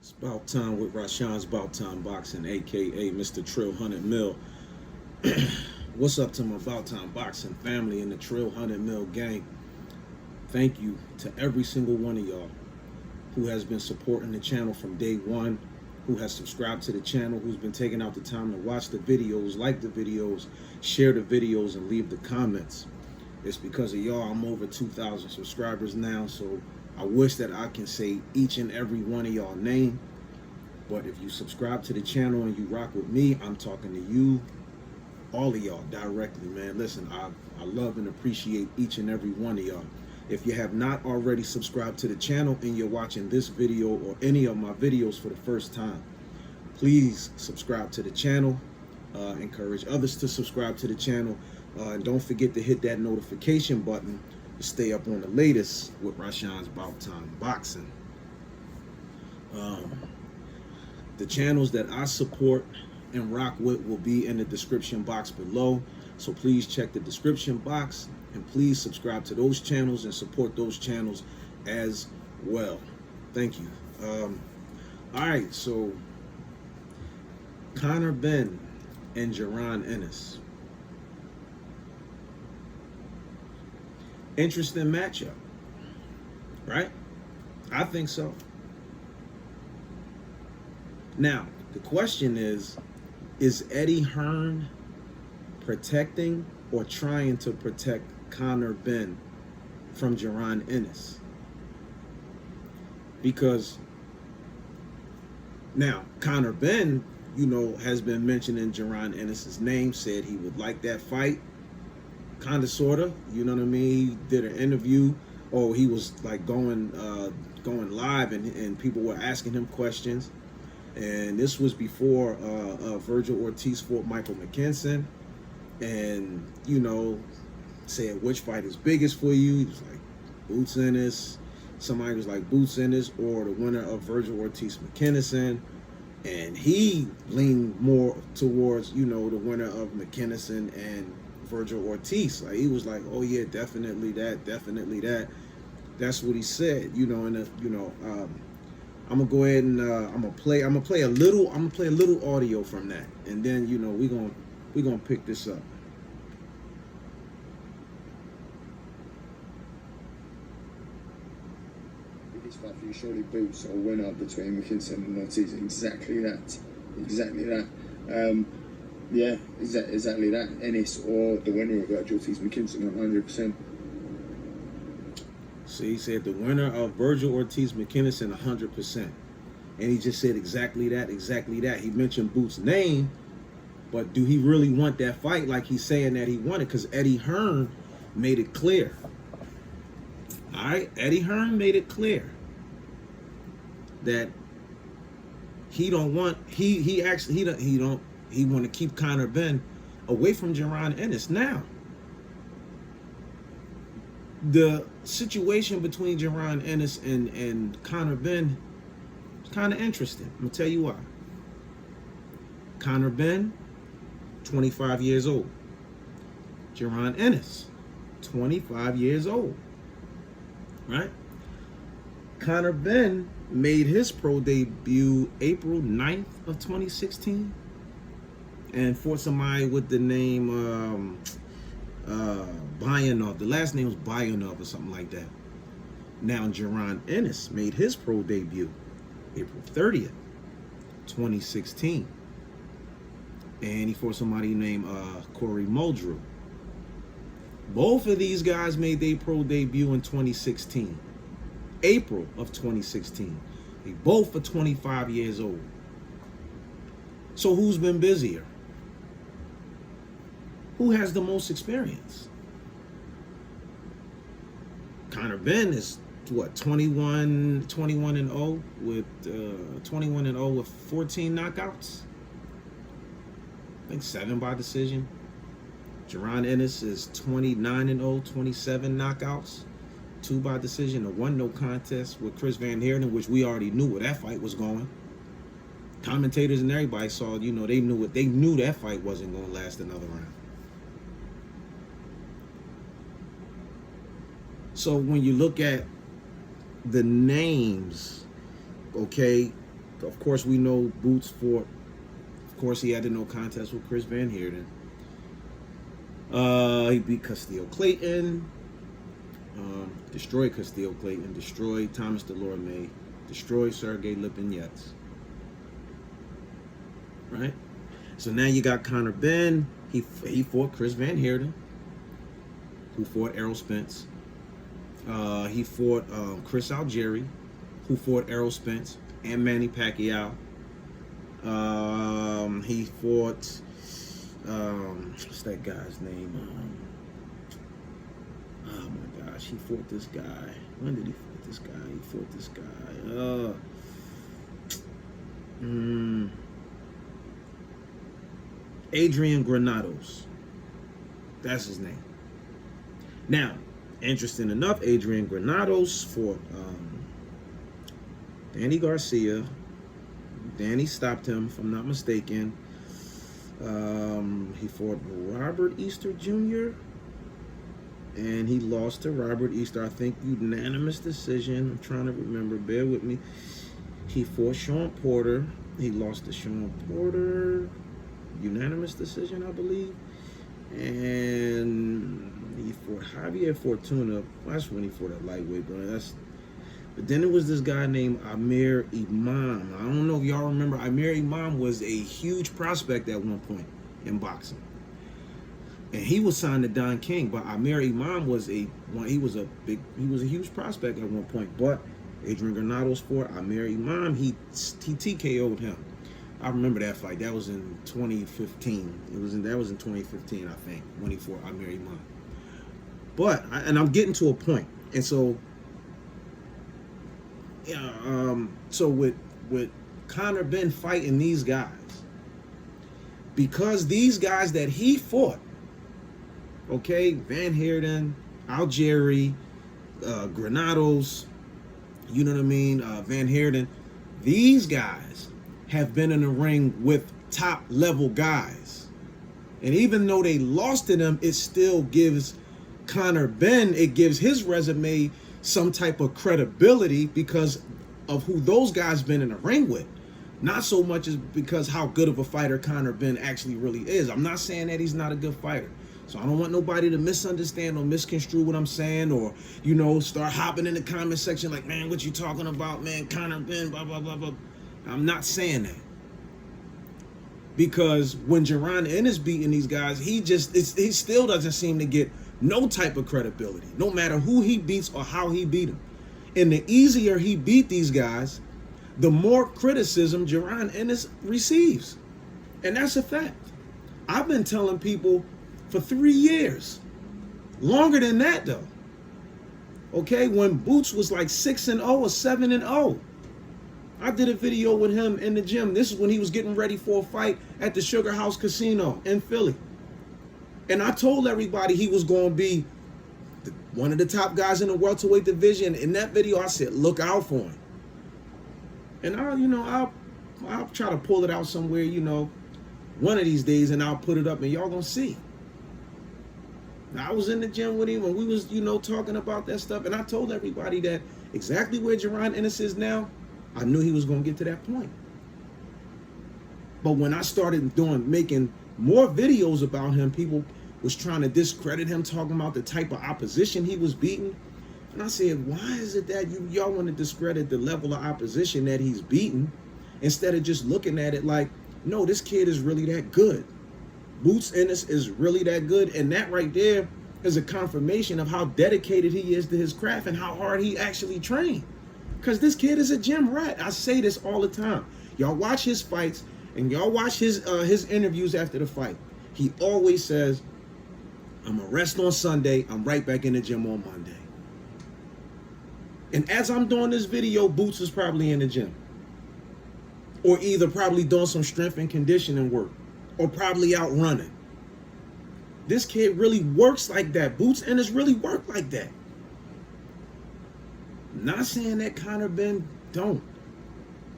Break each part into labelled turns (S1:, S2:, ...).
S1: It's about time with Rashawn's About Time Boxing, aka Mr. Trill 100 Mil. What's up to my About Time Boxing family and the Trill 100 Mil gang? Thank you to every single one of y'all who has been supporting the channel from day one, who has subscribed to the channel, who's been taking out the time to watch the videos, like the videos, share the videos, and leave the comments. It's because of y'all I'm over 2,000 subscribers now, so I wish that I can say each and every one of y'all name, but if you subscribe to the channel and you rock with me, I'm talking to you, all of y'all directly, man. Listen, I love and appreciate each and every one of y'all. If you have not already subscribed to the channel and you're watching this video or any of my videos for the first time, please subscribe to the channel. Encourage others to subscribe to the channel. And don't forget to hit that notification button to stay up on the latest with Rashawn's About Time Boxing. The channels that I support and rock with will be in the description box below. So please check the description box and please subscribe to those channels and support those channels as well. Thank you. All right, so Conor Benn and Jaron Ennis. Interesting matchup, right? I think so. Now, the question is Eddie Hearn protecting or trying to protect Conor Benn from Jaron Ennis? Because now, Conor Benn, you know, has been mentioning Jaron Ennis's name, said he would like that fight. Kind of, sort of, you know what I mean? He did an interview, or he was like going live, and people were asking him questions. And this was before Virgil Ortiz fought Michael McKinson, and you know, said which fight is biggest for you. He was like Boots Ennis. Somebody was like Boots Ennis or the winner of Virgil Ortiz McKinson, and he leaned more towards, you know, the winner of McKinson and Virgil Ortiz. Like, he was like, oh yeah, definitely that, definitely that. That's what he said, you know. And you know, I'm gonna go ahead and I'm gonna play a little audio from that, and then, you know, we're gonna pick this up.
S2: Biggest fight for you, surely Boots or winner between McKinson and Ortiz. Exactly that. Yeah, exactly that. Ennis or the winner of Virgil Ortiz McKinson, 100%.
S1: So he said the winner of Virgil Ortiz McKinson, 100%. And he just said exactly that, exactly that. He mentioned Boots' name, but do he really want that fight like he's saying that he wanted? Because Eddie Hearn made it clear. All right, Eddie Hearn made it clear that he don't want, he want to keep Conor Benn away from Jaron Ennis. Now, the situation between Jaron Ennis and Conor Benn is kind of interesting. I'm going to tell you why. Conor Benn, 25 years old. Jaron Ennis, 25 years old. Right? Conor Benn made his pro debut April 9th of 2016 and fought somebody with the name Bayanov. The last name was Bayanov or something like that. Now, Jaron Ennis made his pro debut April 30th, 2016. And he fought somebody named Corey Muldrew. Both of these guys made their pro debut in 2016. April of 2016. They both are 25 years old. So who's been busier? Who has the most experience? Conor Benn is what, 21 and 0 with 21 and 0 with 14 knockouts. I think 7 by decision. Jaron Ennis is 29 and 0, 27 knockouts, 2 by decision, a 1 no contest with Chris Van Heerden, which we already knew where that fight was going. Commentators and everybody saw, you know, they knew that fight wasn't going to last another round. So when you look at the names, okay, Of course, we know Boots fought. Of course, he had the no contest with Chris Van Heerden. He beat Castillo Clayton, destroyed Castillo Clayton, destroyed Thomas Delorme, destroyed Sergey Lipinets. Right? So now you got Conor Benn. He fought Chris Van Heerden, who fought Errol Spence. He fought Chris Algieri, who fought Errol Spence and Manny Pacquiao. He fought what's that guy's name? Oh my gosh, he fought this guy. When did he fight this guy? He fought this guy. Adrian Granados. That's his name. Now, interesting enough, Adrian Granados fought Danny Garcia. Danny stopped him, if I'm not mistaken. He fought Robert Easter Jr. and he lost to Robert Easter, I think unanimous decision. I'm trying to remember, bear with me. He fought Sean Porter. He lost to Sean Porter, unanimous decision, I believe. And he fought Javier Fortuna. That's when he fought at lightweight, bro. But then it was this guy named Amir Imam. I don't know if y'all remember. Amir Imam was a huge prospect at one point in boxing, and he was signed to Don King. But Amir Imam was a huge prospect at one point. But Adrian Granados fought Amir Imam. He TKO'd him. I remember that fight. That was in 2015. That was in 2015, I think, when he fought Amir Imam. But I'm getting to a point, and so. So with Conor Benn fighting these guys, because these guys that he fought, okay, Van Heerden, Algieri, Granados, you know what I mean, Van Heerden, these guys have been in the ring with top level guys, and even though they lost to them, it still gives Conor Benn, it gives his resume some type of credibility because of who those guys been in the ring with. Not so much as because how good of a fighter Conor Benn actually really is. I'm not saying that he's not a good fighter. So I don't want nobody to misunderstand or misconstrue what I'm saying, or, you know, start hopping in the comment section like, man, what you talking about, man, Conor Benn, blah, blah, blah, blah. I'm not saying that. Because when Jaron Ennis beating these guys, he still doesn't seem to get no type of credibility, no matter who he beats or how he beat him. And the easier he beat these guys, the more criticism Jaron Ennis receives. And that's a fact. I've been telling people for 3 years. Longer than that, though. Okay, when Boots was like 6-0 or 7-0. I did a video with him in the gym. This is when he was getting ready for a fight at the Sugar House Casino in Philly. And I told everybody he was going to be one of the top guys in the welterweight division. In that video, I said, look out for him. And I'll try to pull it out somewhere, you know, one of these days, and I'll put it up and y'all gonna see. Now, I was in the gym with him when we was, you know, talking about that stuff. And I told everybody that exactly where Jaron Ennis is now, I knew he was going to get to that point. But when I started making more videos about him, people was trying to discredit him, talking about the type of opposition he was beating. And I said, why is it that y'all want to discredit the level of opposition that he's beaten instead of just looking at it like, no, this kid is really that good. Boots Ennis is really that good. And that right there is a confirmation of how dedicated he is to his craft and how hard he actually trained. Because this kid is a gym rat. I say this all the time. Y'all watch his fights and y'all watch his interviews after the fight. He always says, I'm going to rest on Sunday. I'm right back in the gym on Monday. And as I'm doing this video, Boots is probably in the gym. Or either probably doing some strength and conditioning work. Or probably out running. This kid really works like that. Boots Ennis really work like that. Not saying that Conor Benn don't.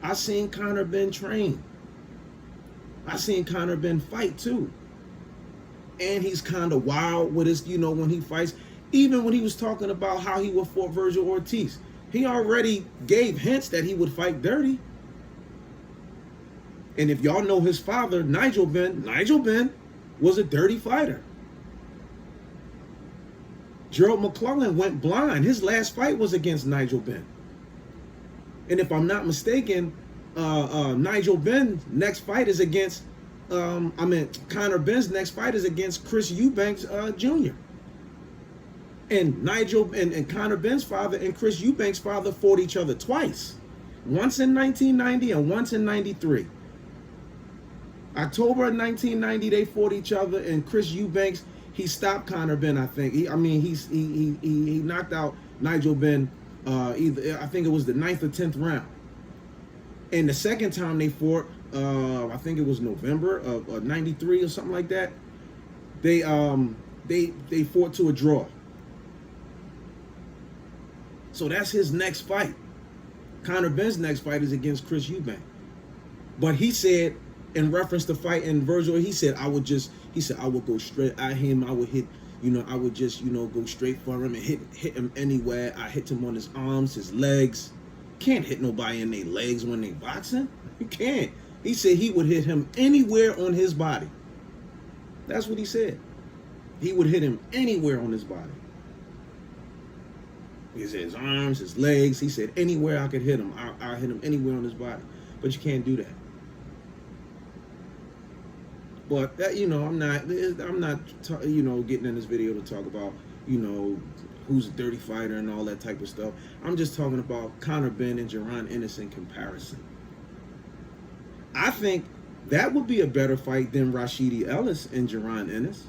S1: I seen Conor Benn train. I seen Conor Benn fight too. And he's kind of wild with his, you know, when he fights. Even when he was talking about how he would fight Virgil Ortiz, he already gave hints that he would fight dirty. And if y'all know his father, Nigel Benn was a dirty fighter. Gerald McClellan went blind. His last fight was against Nigel Benn. And if I'm not mistaken, Nigel Benn's next fight is against, Conor Benn's next fight is against Chris Eubanks Jr. And Nigel and Conor Benn's father and Chris Eubanks' father fought each other twice. Once in 1990 and once in 93. October of 1990, they fought each other, and Chris Eubanks, he stopped Conor Benn, I think. He knocked out Nigel Benn, I think it was the 9th or 10th round. And the second time they fought, I think it was November of 93 or something like that. They fought to a draw. So that's his next fight. Conor Benn's next fight is against Chris Eubank. But he said, in reference to fighting Virgil, he said I would go straight at him. I would hit, I would just, go straight for him and hit him anywhere. I hit him on his arms, his legs. Can't hit nobody in their legs when they boxing. You can't. He said he would hit him anywhere on his body. That's what he said. He would hit him anywhere on his body. He said his arms, his legs. He said anywhere I could hit him, I'll hit him anywhere on his body. But you can't do that. But that, I'm not getting in this video to talk about, who's a dirty fighter and all that type of stuff. I'm just talking about Conor Benn and Jaron Ennis in comparison. I think that would be a better fight than Rashidi Ellis and Jaron Ennis.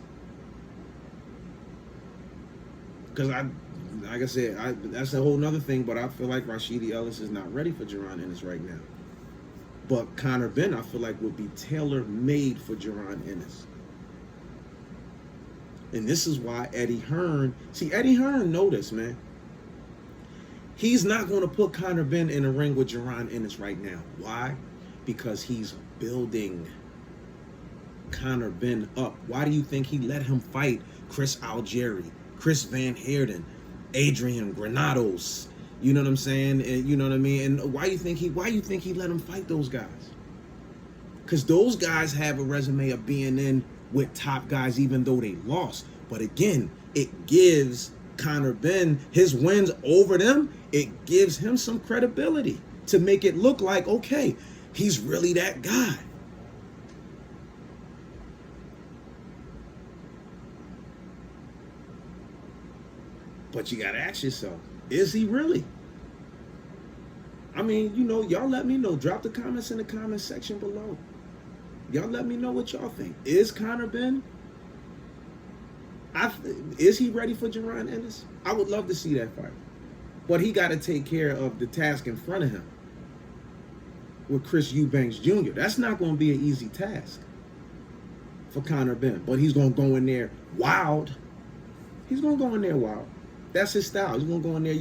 S1: Because like I said, that's a whole nother thing, but I feel like Rashidi Ellis is not ready for Jaron Ennis right now. But Conor Benn, I feel like, would be tailor-made for Jaron Ennis. And this is why Eddie Hearn know this, man. He's not going to put Conor Benn in a ring with Jaron Ennis right now. Why? Because he's building Conor Benn up. Why do you think he let him fight Chris Algieri, Chris Van Heerden, Adrian Granados? You know what I'm saying? And you know what I mean? And why you think he let him fight those guys? Because those guys have a resume of being in with top guys, even though they lost. But again, it gives Conor Benn his wins over them. It gives him some credibility to make it look like, okay, he's really that guy. But you gotta ask yourself, is he really? I mean, y'all let me know. Drop the comments in the comment section below. Y'all let me know what y'all think. Is Conor Benn, is he ready for Jaron Ennis? I would love to see that fight. But he got to take care of the task in front of him with Chris Eubanks Jr. That's not going to be an easy task for Conor Benn. But he's going to go in there wild. He's going to go in there wild. That's his style. He's going to go in there,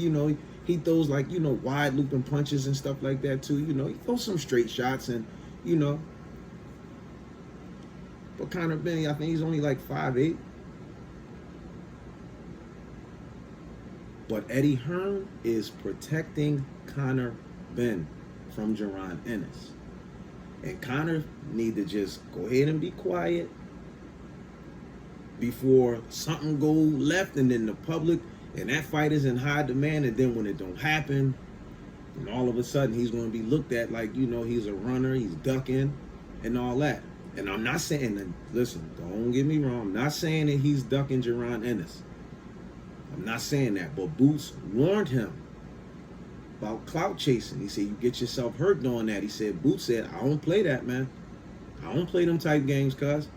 S1: he throws like, wide looping punches and stuff like that too. He throws some straight shots and, But Conor Benn, I think he's only like 5'8". But Eddie Hearn is protecting Conor Benn from Jaron Ennis. And Conor need to just go ahead and be quiet before something go left and then the public and that fight is in high demand, and then when it don't happen, and all of a sudden he's going to be looked at like, he's a runner, he's ducking, and all that. And I'm not saying that, listen, don't get me wrong, I'm not saying that he's ducking Jaron Ennis. I'm not saying that, but Boots warned him about clout chasing. He said, you get yourself hurt doing that. He said, Boots said, I don't play that, man. I don't play them type games, cuz.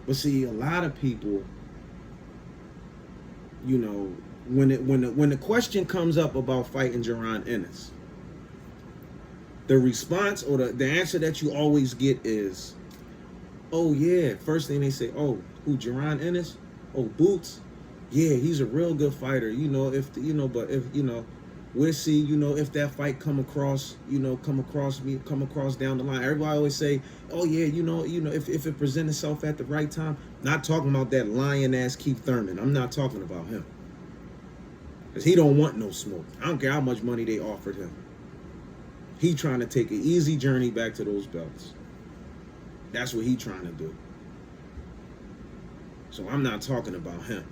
S1: But see, a lot of people, when the question comes up about fighting Jaron Ennis, the response or the answer that you always get is, oh yeah, first thing they say, oh, who, Jaron Ennis? Oh, Boots? Yeah, he's a real good fighter. We'll see, if that fight come across down the line. Everybody always say, oh yeah, if it presents itself at the right time. Not talking about that lion ass Keith Thurman. I'm not talking about him. Because he don't want no smoke. I don't care how much money they offered him. He trying to take an easy journey back to those belts. That's what he trying to do. So I'm not talking about him.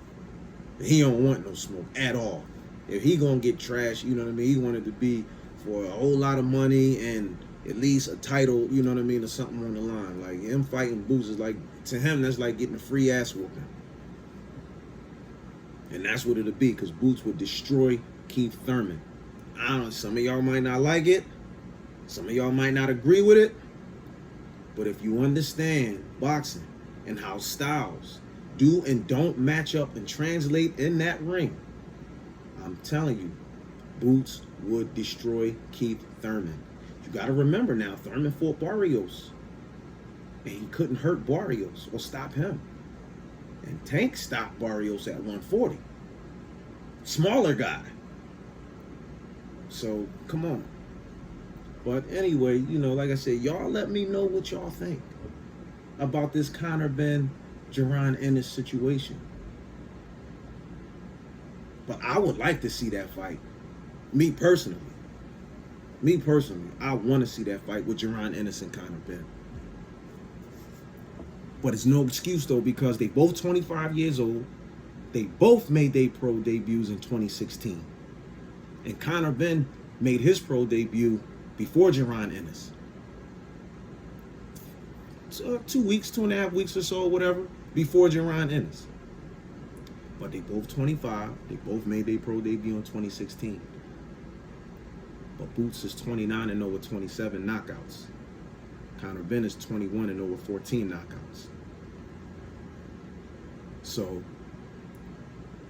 S1: He don't want no smoke at all. If he gonna get trashed, you know what I mean? He wanted to be for a whole lot of money and at least a title, you know what I mean, or something on the line. Like him fighting Boots is like, to him, that's like getting a free ass whooping. And that's what it'll be, because Boots would destroy Keith Thurman. Some of y'all might not like it. Some of y'all might not agree with it. But if you understand boxing and how styles do and don't match up and translate in that ring, I'm telling you, Boots would destroy Keith Thurman. You got to remember now, Thurman fought Barrios. And he couldn't hurt Barrios or stop him. And Tank stopped Barrios at 140. Smaller guy. So, come on. But anyway, you know, like I said, y'all let me know what y'all think about this Conor Benn, Jaron Ennis situation. But I would like to see that fight. Me personally, I want to see that fight with Jaron Ennis and Conor Benn. But it's no excuse, though, because they both 25 years old. They both made their pro debuts in 2016. And Conor Benn made his pro debut before Jaron Ennis. So 2 weeks, 2.5 weeks or so, whatever, before Jaron Ennis. But they both 25. They both made their pro debut in 2016. But Boots is 29 and over 27 knockouts. Conor Benn is 21 and over 14 knockouts. So,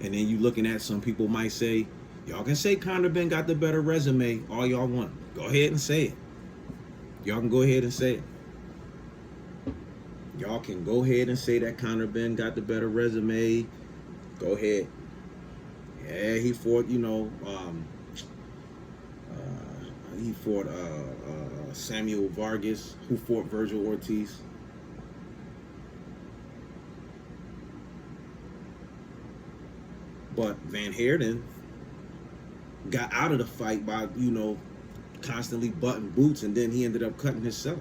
S1: and then you looking at, some people might say, y'all can say Conor Benn got the better resume all y'all want. Go ahead and say it. Y'all can go ahead and say it. Y'all can go ahead and say that Conor Benn got the better resume. Go ahead. Yeah, he fought, you know, he fought Samuel Vargas, who fought Virgil Ortiz. But Van Heerden got out of the fight by, you know, constantly butting Boots, and then he ended up cutting himself.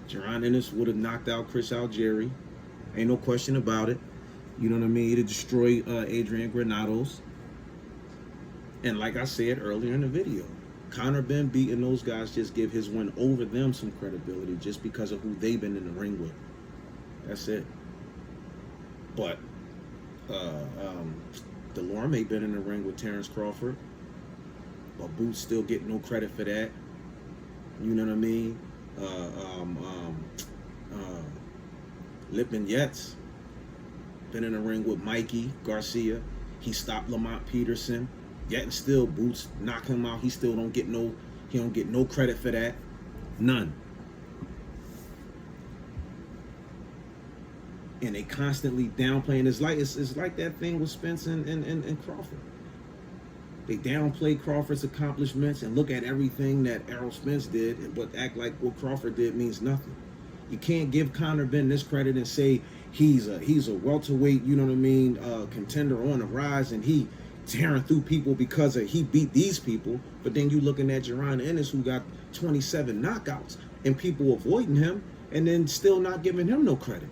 S1: Jaron Ennis would have knocked out Chris Algieri. Ain't no question about it. You know what I mean? He'd have destroyed Adrian Granados. And like I said earlier in the video, Conor Benn beating those guys just give his win over them some credibility just because of who they've been in the ring with. That's it. But Delorme been in the ring with Terrence Crawford, but Boots still get no credit for that. You know what I mean? Lipman Yates been in the ring with Mikey Garcia. He stopped Lamont Peterson. Yet and still Boots knock him out. He still don't get no credit for that. None. And they constantly downplaying. It's like that thing with Spence and Crawford. They downplay Crawford's accomplishments and look at everything that Errol Spence did, but act like what Crawford did means nothing. You can't give Conor Benn this credit and say he's a welterweight, you know what I mean, contender on the rise, and he tearing through people because he beat these people. But then you looking at Jaron Ennis, who got 27 knockouts, and people avoiding him, and then still not giving him no credit.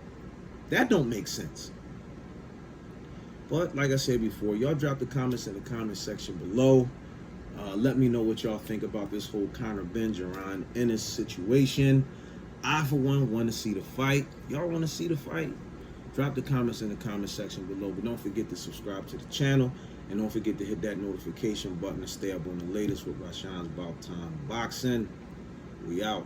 S1: That don't make sense. But like I said before, y'all drop the comments in the comment section below. Let me know what y'all think about this whole Conor Benn, Jaron Ennis situation. I, for one, want to see the fight. Y'all want to see the fight? Drop the comments in the comment section below. But don't forget to subscribe to the channel. And don't forget to hit that notification button to stay up on the latest with Rashawn's About Time Boxing. We out.